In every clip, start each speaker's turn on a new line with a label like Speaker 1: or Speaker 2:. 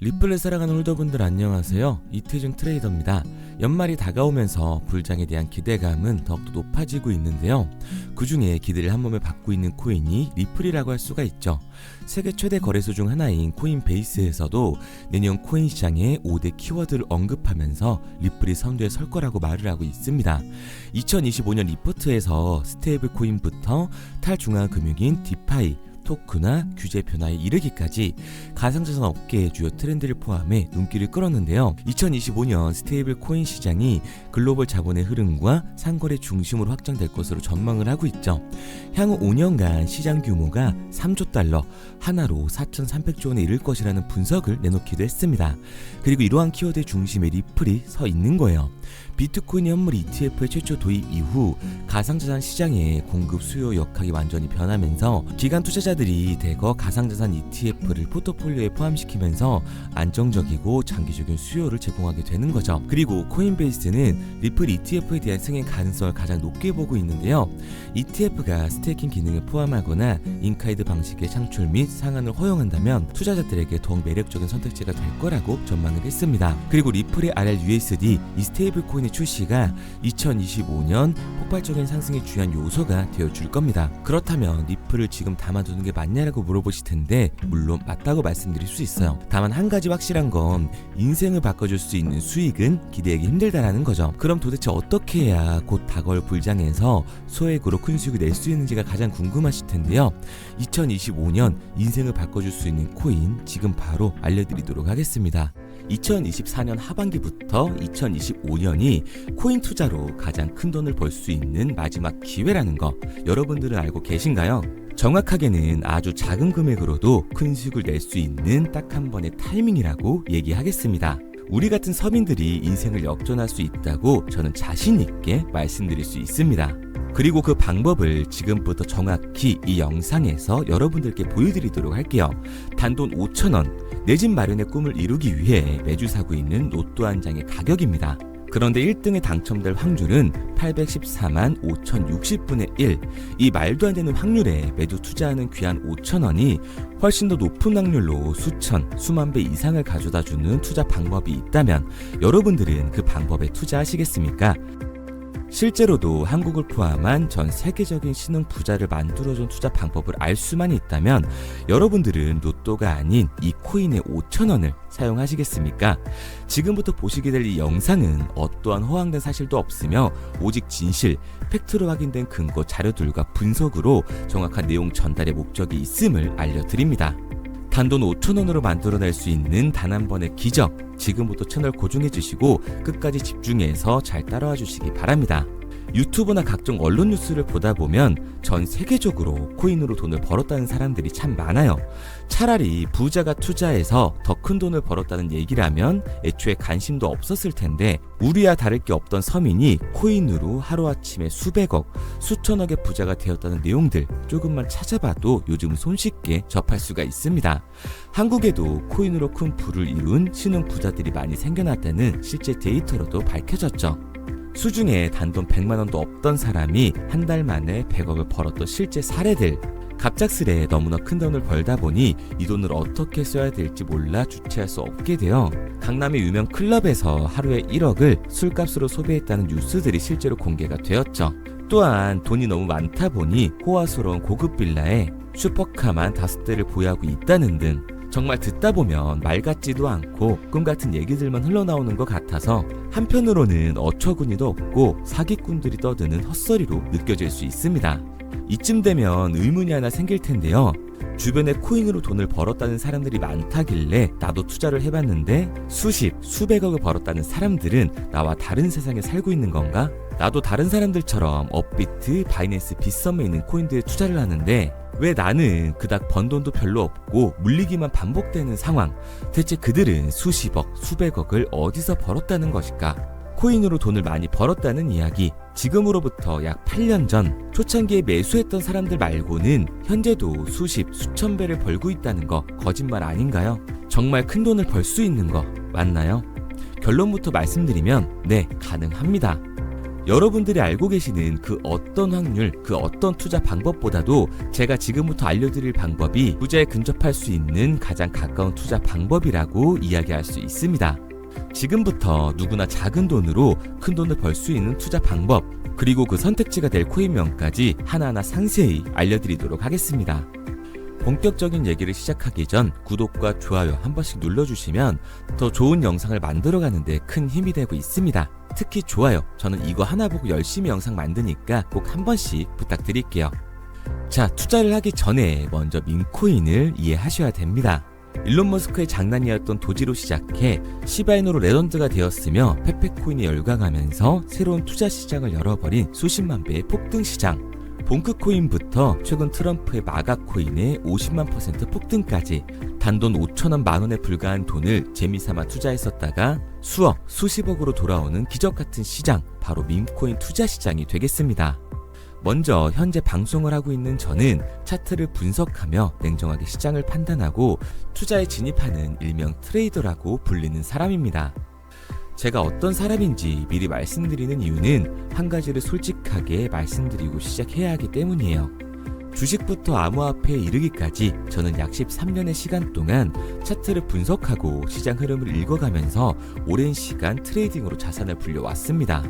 Speaker 1: 리플을 사랑하는 홀더분들 안녕하세요. 이태준 트레이더입니다. 연말이 다가오면서 불장에 대한 기대감은 더욱더 높아지고 있는데요. 그 중에 기대를 한 몸에 받고 있는 코인이 리플이라고 할 수가 있죠. 세계 최대 거래소 중 하나인 코인베이스에서도 내년 코인 시장의 5대 키워드를 언급하면서 리플이 선두에 설 거라고 말을 하고 있습니다. 2025년 리포트에서 스테이블 코인부터 탈중앙금융인 디파이, 토크나 규제 변화에 이르기까지 가상자산 업계의 주요 트렌드를 포함해 눈길을 끌었는데요. 2025년 스테이블 코인 시장이 글로벌 자본의 흐름과 상거래 중심으로 확장될 것으로 전망을 하고 있죠. 향후 5년간 시장 규모가 3조 달러, 하나로 4,300조 원에 이를 것이라는 분석을 내놓기도 했습니다. 그리고 이러한 키워드의 중심에 리플이 서 있는 거예요. 비트코인 현물 ETF의 최초 도입 이후 가상자산 시장의 공급 수요 역학이 완전히 변하면서 기관 투자자들이 대거 가상자산 ETF를 포트폴리오에 포함시키면서 안정적이고 장기적인 수요를 제공하게 되는 거죠. 그리고 코인베이스는 리플 ETF에 대한 승인 가능성을 가장 높게 보고 있는데요. ETF가 스테이킹 기능을 포함하거나 인카이드 방식의 창출 및 상한을 허용한다면 투자자들에게 더욱 매력적인 선택지가 될 거라고 전망을 했습니다. 그리고 리플의 RLUSD, 이 스테이블 코인의 출시가 2025년 폭발적인 상승의 중요한 요소가 되어줄 겁니다. 그렇다면 리플을 지금 담아두는 게 맞냐라고 물어보실 텐데 물론 맞다고 말씀드릴 수 있어요. 다만 한 가지 확실한 건 인생을 바꿔줄 수 있는 수익은 기대하기 힘들다라는 거죠. 그럼 도대체 어떻게 해야 곧 다가올 불장에서 소액으로 큰 수익을 낼 수 있는지가 가장 궁금하실 텐데요. 2025년 인생을 바꿔줄 수 있는 코인 지금 바로 알려드리도록 하겠습니다. 2024년 하반기부터 2025년이 코인 투자로 가장 큰 돈을 벌 수 있는 마지막 기회라는 거 여러분들은 알고 계신가요? 정확하게는 아주 작은 금액으로도 큰 수익을 낼 수 있는 딱 한 번의 타이밍이라고 얘기하겠습니다. 우리 같은 서민들이 인생을 역전할 수 있다고 저는 자신 있게 말씀드릴 수 있습니다. 그리고 그 방법을 지금부터 정확히 이 영상에서 여러분들께 보여드리도록 할게요. 단돈 5,000원, 내 집 마련의 꿈을 이루기 위해 매주 사고 있는 로또 한 장의 가격입니다. 그런데 1등에 당첨될 확률은 814만 5,060분의 1. 이 말도 안 되는 확률에 매주 투자하는 귀한 5,000원이 훨씬 더 높은 확률로 수천, 수만 배 이상을 가져다주는 투자 방법이 있다면 여러분들은 그 방법에 투자하시겠습니까? 실제로도 한국을 포함한 전 세계적인 신흥 부자를 만들어준 투자 방법을 알 수만 있다면 여러분들은 로또가 아닌 이 코인의 5,000원을 사용하시겠습니까? 지금부터 보시게 될 이 영상은 어떠한 허황된 사실도 없으며 오직 진실, 팩트로 확인된 근거 자료들과 분석으로 정확한 내용 전달의 목적이 있음을 알려드립니다. 단돈 5,000원으로 만들어낼 수 있는 단 한 번의 기적, 지금부터 채널 고정해 주시고 끝까지 집중해서 잘 따라와 주시기 바랍니다. 유튜브나 각종 언론 뉴스를 보다 보면 전 세계적으로 코인으로 돈을 벌었다는 사람들이 참 많아요. 차라리 부자가 투자해서 더 큰 돈을 벌었다는 얘기라면 애초에 관심도 없었을 텐데 우리와 다를 게 없던 서민이 코인으로 하루아침에 수백억, 수천억의 부자가 되었다는 내용들 조금만 찾아봐도 요즘 손쉽게 접할 수가 있습니다. 한국에도 코인으로 큰 부를 이룬 신흥 부자들이 많이 생겨났다는 실제 데이터로도 밝혀졌죠. 수중에 단돈 100만원도 없던 사람이 한 달 만에 100억을 벌었던 실제 사례들. 갑작스레 너무나 큰 돈을 벌다 보니 이 돈을 어떻게 써야 될지 몰라 주체할 수 없게 되어 강남의 유명 클럽에서 하루에 1억을 술값으로 소비했다는 뉴스들이 실제로 공개가 되었죠. 또한 돈이 너무 많다 보니 호화스러운 고급 빌라에 슈퍼카만 5대를 보유하고 있다는 등 정말 듣다 보면 말 같지도 않고 꿈 같은 얘기들만 흘러나오는 것 같아서 한편으로는 어처구니도 없고 사기꾼들이 떠드는 헛소리로 느껴질 수 있습니다. 이쯤 되면 의문이 하나 생길 텐데요. 주변에 코인으로 돈을 벌었다는 사람들이 많다길래 나도 투자를 해봤는데 수십, 수백억을 벌었다는 사람들은 나와 다른 세상에 살고 있는 건가? 나도 다른 사람들처럼 업비트, 바이낸스, 빗썸에 있는 코인들에 투자를 하는데 왜 나는 그닥 번 돈도 별로 없고 물리기만 반복되는 상황? 대체 그들은 수십억, 수백억을 어디서 벌었다는 것일까? 코인으로 돈을 많이 벌었다는 이야기, 지금으로부터 약 8년 전 초창기에 매수했던 사람들 말고는 현재도 수십, 수천 배를 벌고 있다는 거 거짓말 아닌가요? 정말 큰 돈을 벌 수 있는 거 맞나요? 결론부터 말씀드리면 네, 가능합니다. 여러분들이 알고 계시는 그 어떤 확률, 그 어떤 투자 방법보다도 제가 지금부터 알려드릴 방법이 투자에 근접할 수 있는 가장 가까운 투자 방법이라고 이야기할 수 있습니다. 지금부터 누구나 작은 돈으로 큰 돈을 벌 수 있는 투자 방법, 그리고 그 선택지가 될 코인명까지 하나하나 상세히 알려드리도록 하겠습니다. 본격적인 얘기를 시작하기 전 구독과 좋아요 한 번씩 눌러주시면 더 좋은 영상을 만들어가는 데 큰 힘이 되고 있습니다. 특히 좋아요, 저는 이거 하나 보고 열심히 영상 만드니까 꼭 한 번씩 부탁드릴게요. 자, 투자를 하기 전에 먼저 밈코인을 이해하셔야 됩니다. 일론 머스크의 장난이었던 도지로 시작해 시바이누로 레전드가 되었으며 페페코인이 열광하면서 새로운 투자 시장을 열어버린 수십만 배의 폭등 시장. 봉크코인부터 최근 트럼프의 마가코인의 50만% 폭등까지 단돈 5천원 만원에 불과한 돈을 재미삼아 투자했었다가 수억, 수십억으로 돌아오는 기적같은 시장, 바로 밈코인 투자 시장이 되겠습니다. 먼저 현재 방송을 하고 있는 저는 차트를 분석하며 냉정하게 시장을 판단하고 투자에 진입하는 일명 트레이더라고 불리는 사람입니다. 제가 어떤 사람인지 미리 말씀드리는 이유는 한 가지를 솔직하게 말씀드리고 시작해야 하기 때문이에요. 주식부터 암호화폐에 이르기까지 저는 약 13년의 시간 동안 차트를 분석하고 시장 흐름을 읽어가면서 오랜 시간 트레이딩으로 자산을 불려왔습니다.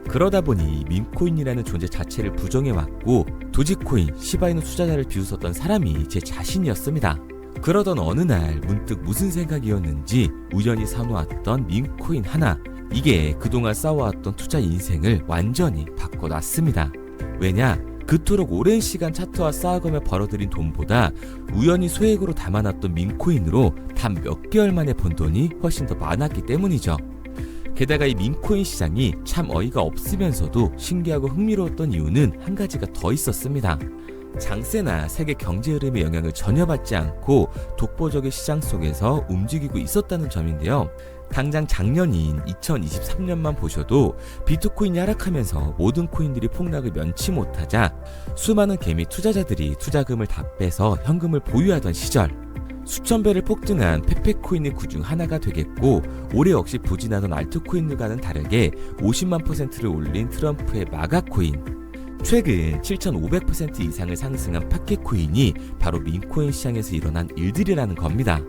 Speaker 1: 그러다 보니 밈코인이라는 존재 자체를 부정해왔고 도지코인, 시바이누 투자자를 비웃었던 사람이 제 자신이었습니다. 그러던 어느 날 문득 무슨 생각이었는지 우연히 사놓았던 밈코인 하나, 이게 그동안 쌓아왔던 투자 인생을 완전히 바꿔놨습니다. 왜냐? 그토록 오랜 시간 차트와 쌓아가며 벌어들인 돈보다 우연히 소액으로 담아놨던 밈코인으로 단 몇 개월 만에 번 돈이 훨씬 더 많았기 때문이죠. 게다가 이 밈코인 시장이 참 어이가 없으면서도 신기하고 흥미로웠던 이유는 한 가지가 더 있었습니다. 장세나 세계 경제 흐름의 영향을 전혀 받지 않고 독보적인 시장 속에서 움직이고 있었다는 점인데요. 당장 작년인 2023년만 보셔도 비트코인이 하락하면서 모든 코인들이 폭락을 면치 못하자 수많은 개미 투자자들이 투자금을 다 빼서 현금을 보유하던 시절, 수천 배를 폭등한 페페코인이 그중 하나가 되겠고, 올해 역시 부진하던 알트코인들과는 다르게 50만%를 올린 트럼프의 마가코인, 최근 7,500% 이상을 상승한 파켓코인이 바로 밈코인 시장에서 일어난 일들이라는 겁니다.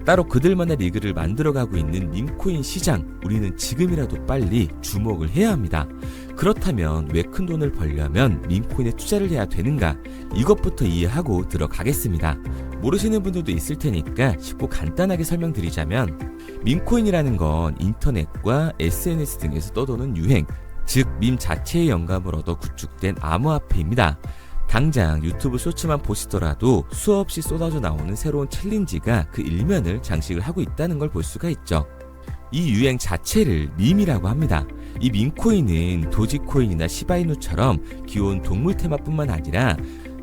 Speaker 1: 따로 그들만의 리그를 만들어가고 있는 밈코인 시장, 우리는 지금이라도 빨리 주목을 해야 합니다. 그렇다면 왜 큰 돈을 벌려면 밈코인에 투자를 해야 되는가? 이것부터 이해하고 들어가겠습니다. 모르시는 분들도 있을 테니까 쉽고 간단하게 설명드리자면, 밈코인이라는 건 인터넷과 SNS 등에서 떠도는 유행, 즉 밈 자체의 영감을 얻어 구축된 암호화폐입니다. 당장 유튜브 쇼츠만 보시더라도 수없이 쏟아져 나오는 새로운 챌린지가 그 일면을 장식을 하고 있다는 걸 볼 수가 있죠. 이 유행 자체를 밈이라고 합니다. 이 밈코인은 도지코인이나 시바이누처럼 귀여운 동물 테마뿐만 아니라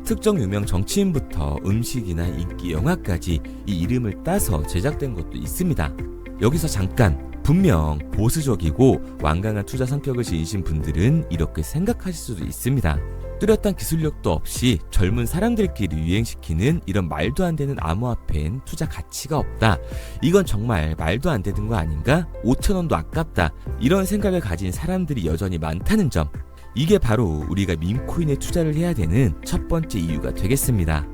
Speaker 1: 특정 유명 정치인부터 음식이나 인기 영화까지 이 이름을 따서 제작된 것도 있습니다. 여기서 잠깐, 분명 보수적이고 완강한 투자 성격을 지니신 분들은 이렇게 생각하실 수도 있습니다. 뚜렷한 기술력도 없이 젊은 사람들끼리 유행시키는 이런 말도 안 되는 암호화폐엔 투자 가치가 없다. 이건 정말 말도 안 되는 거 아닌가? 5,000원도 아깝다. 이런 생각을 가진 사람들이 여전히 많다는 점. 이게 바로 우리가 밈코인에 투자를 해야 되는 첫 번째 이유가 되겠습니다.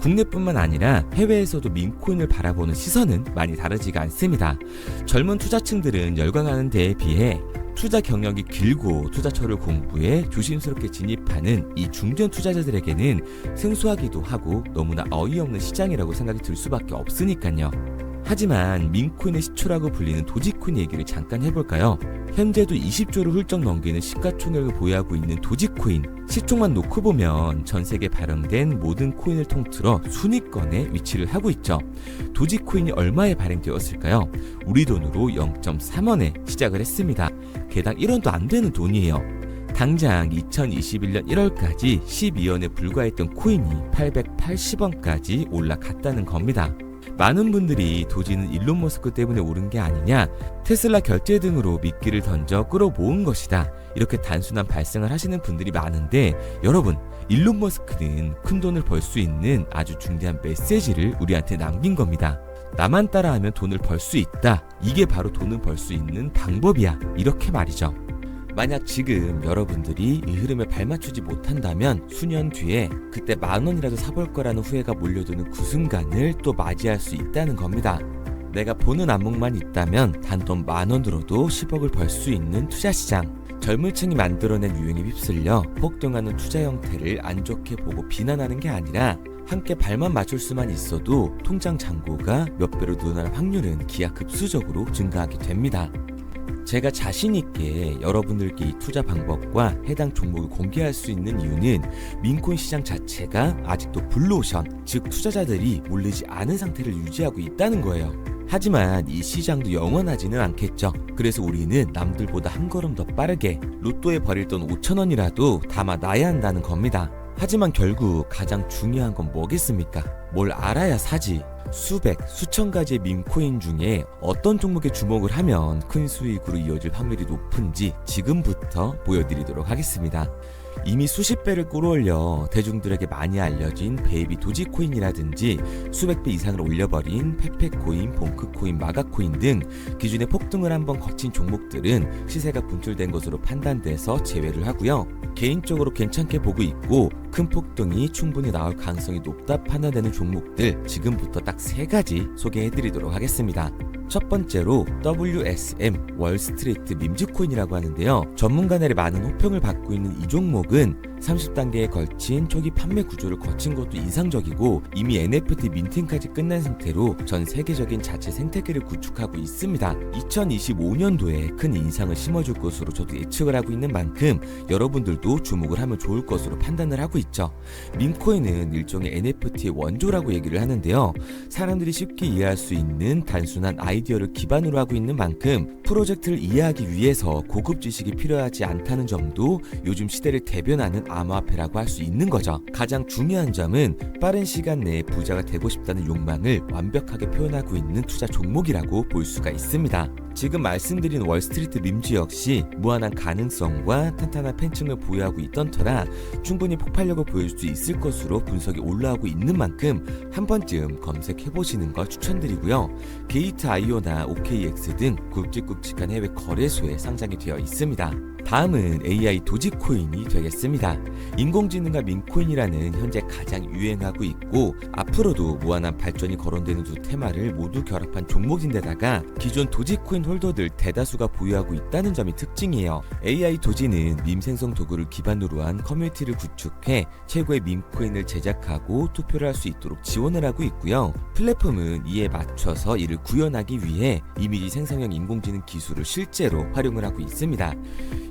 Speaker 1: 국내뿐만 아니라 해외에서도 밈코인을 바라보는 시선은 많이 다르지가 않습니다. 젊은 투자층들은 열광하는 데에 비해 투자 경력이 길고 투자처를 공부해 조심스럽게 진입하는 이 중견 투자자들에게는 생소하기도 하고 너무나 어이없는 시장이라고 생각이 들 수밖에 없으니까요. 하지만 밈코인의 시초라고 불리는 도지코인 얘기를 잠깐 해볼까요? 현재도 20조를 훌쩍 넘기는 시가총액을 보유하고 있는 도지코인, 시총만 놓고 보면 전 세계 발행된 모든 코인을 통틀어 순위권에 위치를 하고 있죠. 도지코인이 얼마에 발행되었을까요? 우리 돈으로 0.3원에 시작을 했습니다. 개당 1원도 안 되는 돈이에요. 당장 2021년 1월까지 12원에 불과했던 코인이 880원까지 올라갔다는 겁니다. 많은 분들이 도지는 일론 머스크 때문에 오른 게 아니냐, 테슬라 결제 등으로 미끼를 던져 끌어모은 것이다, 이렇게 단순한 발생을 하시는 분들이 많은데, 여러분, 일론 머스크는 큰 돈을 벌 수 있는 아주 중대한 메시지를 우리한테 남긴 겁니다. 나만 따라하면 돈을 벌 수 있다, 이게 바로 돈을 벌 수 있는 방법이야, 이렇게 말이죠. 만약 지금 여러분들이 이 흐름에 발맞추지 못한다면 수년 뒤에 그때 10,000원이라도 사볼 거라는 후회가 몰려드는 그 순간을 또 맞이할 수 있다는 겁니다. 내가 보는 안목만 있다면 단돈 10,000원으로도 10억을 벌 수 있는 투자시장. 젊은 층이 만들어낸 유행에 휩쓸려 폭등하는 투자 형태를 안 좋게 보고 비난하는 게 아니라 함께 발만 맞출 수만 있어도 통장 잔고가 몇 배로 늘어날 확률은 기하급수적으로 증가하게 됩니다. 제가 자신있게 여러분들께 이 투자 방법과 해당 종목을 공개할 수 있는 이유는 민코인 시장 자체가 아직도 블루오션, 즉 투자자들이 몰리지 않은 상태를 유지하고 있다는 거예요. 하지만 이 시장도 영원하지는 않겠죠. 그래서 우리는 남들보다 한 걸음 더 빠르게 로또에 버릴 돈 5,000원이라도 담아놔야 한다는 겁니다. 하지만 결국 가장 중요한 건 뭐겠습니까? 뭘 알아야 사지. 수백, 수천 가지의 밈코인 중에 어떤 종목에 주목을 하면 큰 수익으로 이어질 확률이 높은지 지금부터 보여드리도록 하겠습니다. 이미 수십 배를 끌어올려 대중들에게 많이 알려진 베이비 도지코인이라든지 수백 배 이상을 올려버린 페페코인, 봉크코인, 마가코인 등 기존의 폭등을 한번 거친 종목들은 시세가 분출된 것으로 판단돼서 제외를 하고요. 개인적으로 괜찮게 보고 있고 큰 폭등이 충분히 나올 가능성이 높다 판단되는 종목들 지금부터 딱 3가지 소개해드리도록 하겠습니다. 첫 번째로 WSM 월스트리트 밈즈코인이라고 하는데요. 전문가들의 많은 호평을 받고 있는 이 종목은 30단계에 걸친 초기 판매 구조를 거친 것도 인상적이고 이미 NFT 민팅까지 끝난 상태로 전 세계적인 자체 생태계를 구축하고 있습니다. 2025년도에 큰 인상을 심어줄 것으로 저도 예측을 하고 있는 만큼 여러분들도 주목을 하면 좋을 것으로 판단을 하고 있죠. 밈코인은 일종의 NFT의 원조라고 얘기를 하는데요. 사람들이 쉽게 이해할 수 있는 단순한 아이디어를 기반으로 하고 있는 만큼 프로젝트를 이해하기 위해서 고급 지식이 필요하지 않다는 점도 요즘 시대를 대변하는 암호화폐라고 할 수 있는 거죠. 가장 중요한 점은 빠른 시간 내에 부자가 되고 싶다는 욕망을 완벽하게 표현하고 있는 투자 종목이라고 볼 수가 있습니다. 지금 말씀드린 월스트리트 밈즈 역시 무한한 가능성과 탄탄한 팬층을 보유하고 있던 터라 충분히 폭발력을 보여줄 수 있을 것으로 분석이 올라오고 있는 만큼 한 번쯤 검색해보시는 걸 추천드리고요. 게이트.io나 OKX 등 굵직굵직한 해외 거래소에 상장이 되어 있습니다. 다음은 AI 도지코인이 되겠습니다. 인공지능과 민코인이라는 현재 가장 유행하고 있고 앞으로도 무한한 발전이 거론되는 두 테마를 모두 결합한 종목인데다가 기존 도지코인 홀더들 대다수가 보유하고 있다는 점이 특징이에요. AI 도지는 밈 생성 도구를 기반으로 한 커뮤니티를 구축해 최고의 밈코인을 제작하고 투표를 할 수 있도록 지원을 하고 있고요. 플랫폼은 이에 맞춰서 이를 구현하기 위해 이미지 생성형 인공지능 기술을 실제로 활용을 하고 있습니다.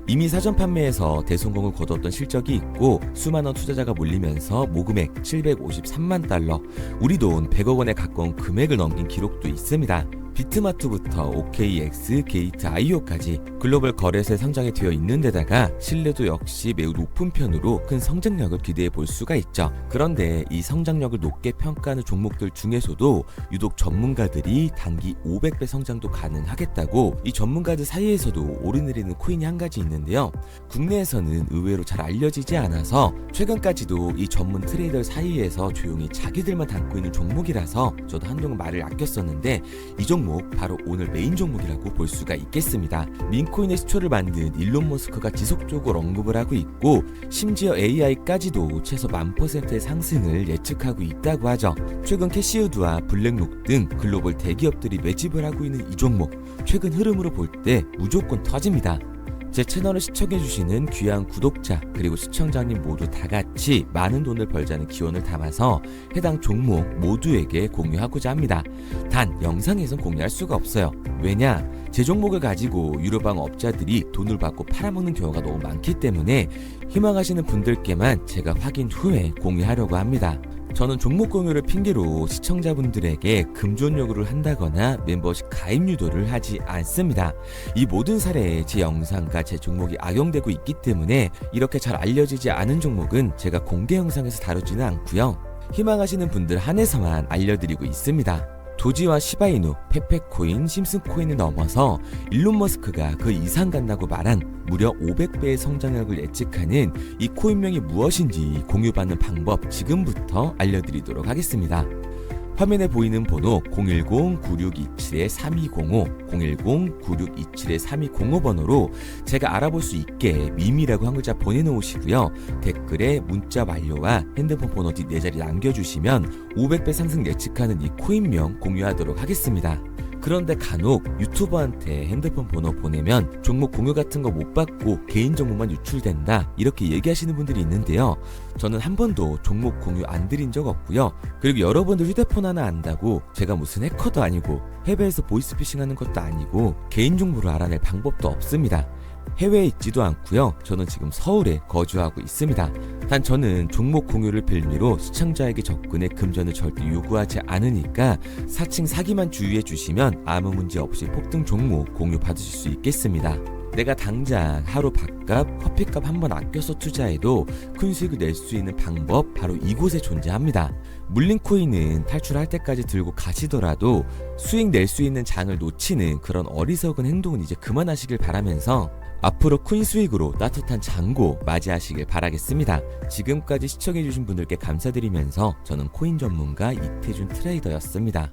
Speaker 1: 이미 사전 판매에서 대성공을 거뒀던 실적이 있고 수만원 투자자가 몰리면서 모금액 753만 달러, 우리 돈 100억 원에 가까운 금액을 넘긴 기록도 있습니다. 비트마트부터 OKX, 게이트.io까지 글로벌 거래소에 상장이 되어 있는 데다가 신뢰도 역시 매우 높은 편으로 큰 성장력을 기대해 볼 수가 있죠. 그런데 이 성장력을 높게 평가하는 종목들 중에서도 유독 전문가들이 단기 500배 성장도 가능하겠다고 이 전문가들 사이에서도 오르내리는 코인이 한 가지 있는데요. 국내에서는 의외로 잘 알려지지 않아서 최근까지도 이 전문 트레이더 사이에서 조용히 자기들만 담고 있는 종목이라서 저도 한동안 말을 아꼈었는데 이 종목 바로 오늘 메인 종목이라고 볼 수가 있겠습니다. 민코인의 시초를 만든 일론 머스크가 지속적으로 언급을 하고 있고 심지어 AI까지도 최소 10,000%의 상승을 예측하고 있다고 하죠. 최근 캐시우드와 블랙록 등 글로벌 대기업들이 매집을 하고 있는 이 종목 최근 흐름으로 볼 때 무조건 터집니다. 제 채널을 시청해주시는 귀한 구독자 그리고 시청자님 모두 다같이 많은 돈을 벌자는 기원을 담아서 해당 종목 모두에게 공유하고자 합니다. 단 영상에선 공유할 수가 없어요. 왜냐? 제 종목을 가지고 유료방 업자들이 돈을 받고 팔아먹는 경우가 너무 많기 때문에 희망하시는 분들께만 제가 확인 후에 공유하려고 합니다. 저는 종목 공유를 핑계로 시청자분들에게 금전 요구를 한다거나 멤버십 가입 유도를 하지 않습니다. 이 모든 사례에 제 영상과 제 종목이 악용되고 있기 때문에 이렇게 잘 알려지지 않은 종목은 제가 공개 영상에서 다루지는 않고요. 희망하시는 분들 한해서만 알려드리고 있습니다. 도지와 시바이누, 페페코인, 심슨코인을 넘어서 일론 머스크가 그 이상 간다고 말한 무려 500배의 성장력을 예측하는 이 코인명이 무엇인지 공유받는 방법 지금부터 알려드리도록 하겠습니다. 화면에 보이는 번호 010-9627-3205, 010-9627-3205 번호로 제가 알아볼 수 있게 미미라고 한 글자 보내놓으시고요. 댓글에 문자 완료와 핸드폰 번호 뒷 4자리 남겨주시면 500배 상승 예측하는 이 코인명 공유하도록 하겠습니다. 그런데 간혹 유튜버한테 핸드폰 번호 보내면 종목 공유 같은 거 못 받고 개인정보만 유출된다 이렇게 얘기하시는 분들이 있는데요. 저는 한 번도 종목 공유 안 드린 적 없고요. 그리고 여러분들 휴대폰 하나 안다고 제가 무슨 해커도 아니고 해외에서 보이스피싱 하는 것도 아니고 개인정보를 알아낼 방법도 없습니다. 해외에 있지도 않고요. 저는 지금 서울에 거주하고 있습니다. 단 저는 종목 공유를 빌미로 시청자에게 접근의 금전을 절대 요구하지 않으니까 사칭 사기만 주의해 주시면 아무 문제 없이 폭등 종목 공유 받으실 수 있겠습니다. 내가 당장 하루 밥값, 커피값 한번 아껴서 투자해도 큰 수익을 낼 수 있는 방법 바로 이곳에 존재합니다. 물린 코인은 탈출할 때까지 들고 가시더라도 수익 낼 수 있는 장을 놓치는 그런 어리석은 행동은 이제 그만하시길 바라면서 앞으로 큰 수익으로 따뜻한 잔고 맞이하시길 바라겠습니다. 지금까지 시청해주신 분들께 감사드리면서 저는 코인 전문가 이태준 트레이더였습니다.